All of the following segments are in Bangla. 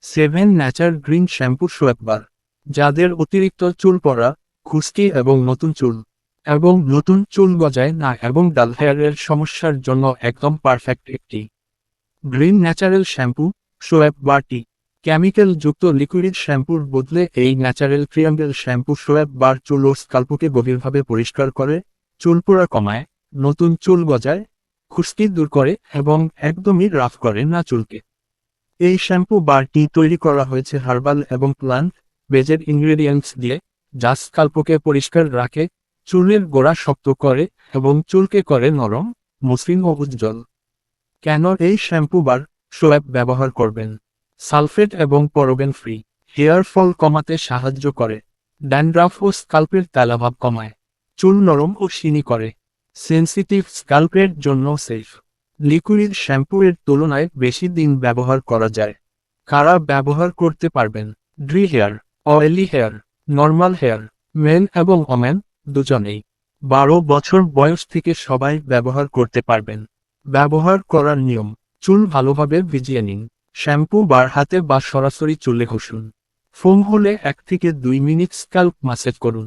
সেভেন ন্যাচার গ্রিন শ্যাম্পু সোয়াব বার, যাদের অতিরিক্ত চুল পড়া, খুশকি এবং নতুন চুল গজায় না এবং ডাল হেয়ারের সমস্যার জন্য একদম পারফেক্ট একটি গ্রিন ন্যাচারাল শ্যাম্পু সোয়াব বারটি। কেমিক্যাল যুক্ত লিকুইড শ্যাম্পুর বদলে এই ন্যাচারাল ট্রিয়াঙ্গেল শ্যাম্পু সোয়াব বার চুল ও স্কাল্পকে গভীরভাবে পরিষ্কার করে, চুল পোড়া কমায়, নতুন চুল গজায়, খুশকি দূর করে এবং একদমই রাফ করে না চুলকে। এই শ্যাম্পু বারটি তৈরি করা হয়েছে হার্বাল এবং প্লান্ট বেজের ইনগ্রেডিয়েন্টস দিয়ে, যা স্কাল্পকে পরিষ্কার রাখে, চুলের গোড়া শক্ত করে এবং চুলকে করে নরম, মসৃণ ও উজ্জ্বল। কেন এই শ্যাম্পু বার সোয়াব ব্যবহার করবেন? সালফেট এবং পরবেন ফ্রি, হেয়ার ফল কমাতে সাহায্য করে, ড্যান্ড্রাফ ও স্কাল্পের তেলাভাব কমায়, চুল নরম ও শিনি করে, সেনসিটিভ স্কাল্পের জন্য সেফ। লিকুইড শ্যাম্পু এর তুলনায় বেশি দিন ব্যবহার করা যায়। কারা ব্যবহার করতে পারবেন? Dry hair, oily hair, normal hair, men এবং ওমেন দুজনেই। 12 বছর বয়স থেকে সবাই ব্যবহার করতে পারবেন। ব্যবহার করার নিয়ম: চুল ভালোভাবে ভিজিয়ে নিন। শ্যাম্পু বার হাতে বা সরাসরি চুলে ঘষুন। ফোম হলে 1 থেকে 2 মিনিট স্ক্যাল্প ম্যাসেজ করুন।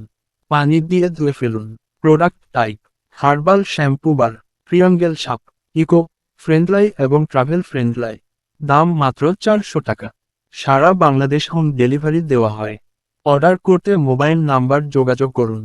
পানি দিয়ে ধুয়ে ফেলুন। প্রোডাক্ট টাইপ: হার্বাল শ্যাম্পু বার, ট্রিয়াঙ্গেল সাপ, ইকো ফ্রেন্ডলি এবং ট্রাভেল ফ্রেন্ডলি। দাম মাত্র 400 টাকা। সারা বাংলাদেশ হোম ডেলিভারি দেওয়া হয়। অর্ডার করতে মোবাইল নাম্বার যোগাযোগ করুন।